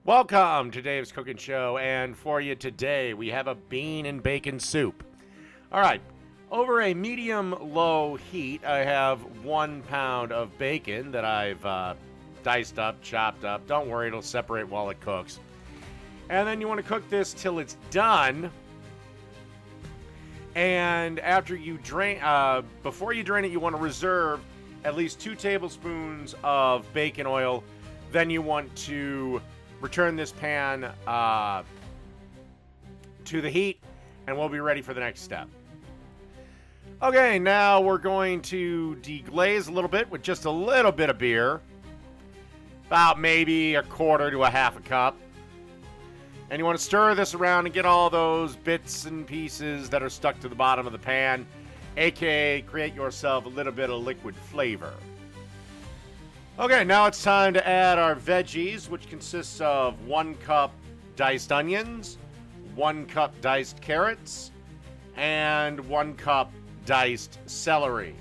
Welcome to Dave's Cooking Show, and for you today, we have a bean and bacon soup. All right, over a medium-low heat, I have 1 pound of bacon that I've diced up, chopped up. Don't worry, it'll separate while it cooks. And then you want to cook this till it's done. And after you drain, before you drain it, you want to reserve at least 2 tablespoons of bacon oil. Then you want to return this pan to the heat, and we'll be ready for the next step. Okay, now we're going to deglaze a little bit with just a little bit of beer, about maybe a quarter to a half a cup. And you want to stir this around and get all those bits and pieces that are stuck to the bottom of the pan, aka create yourself a little bit of liquid flavor. Okay, now it's time to add our veggies, which consists of 1 cup diced onions, 1 cup diced carrots, and 1 cup diced celery.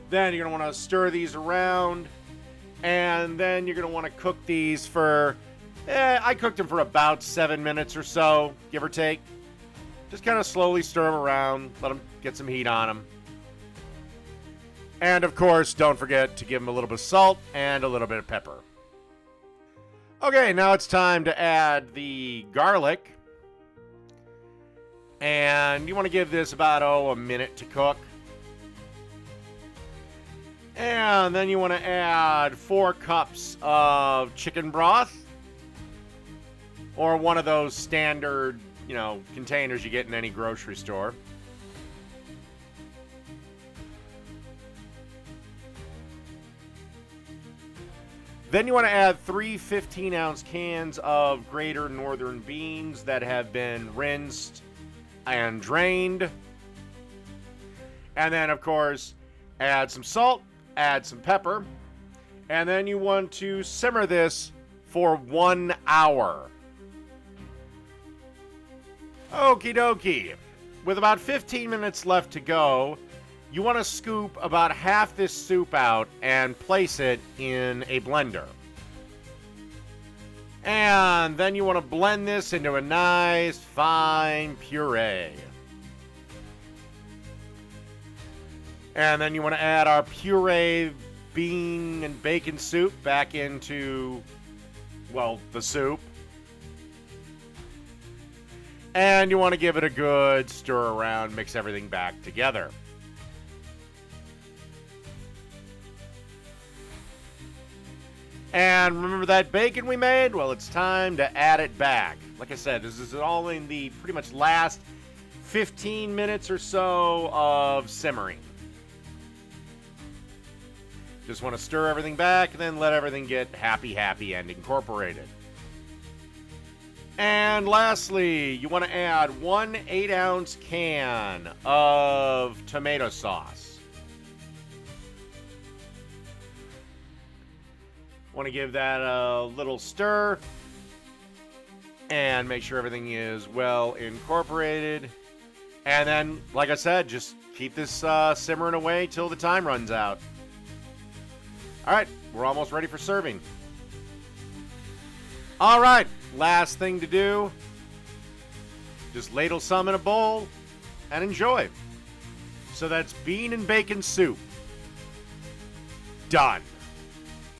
Then you're going to want to stir these around, and then you're going to want to cook these for, I cooked them for about 7 minutes or so, give or take. Just kind of slowly stir them around, let them get some heat on them. And of course, don't forget to give them a little bit of salt and a little bit of pepper. Okay, now it's time to add the garlic. And you want to give this about, a minute to cook. And then you want to add 4 cups of chicken broth. Or one of those standard, containers you get in any grocery store. Then you want to add 3 15-ounce cans of Greater Northern beans that have been rinsed and drained. And then, of course, add some salt, add some pepper. And then you want to simmer this for 1 hour. Okie dokie. With about 15 minutes left to go, you want to scoop about half this soup out and place it in a blender. And then you want to blend this into a nice, fine puree. And then you want to add our puree bean and bacon soup back into, the soup. And you want to give it a good stir around, mix everything back together. And remember that bacon we made? Well, it's time to add it back. Like I said, this is all in the pretty much last 15 minutes or so of simmering. Just want to stir everything back and then let everything get happy and incorporated. And lastly, you want to add 1 8-ounce can of tomato sauce. Want to give that a little stir and make sure everything is well incorporated. And then, like I said, just keep this simmering away till the time runs out. All right, we're almost ready for serving. All right, last thing to do, just ladle some in a bowl and enjoy. So that's bean and bacon soup. Done.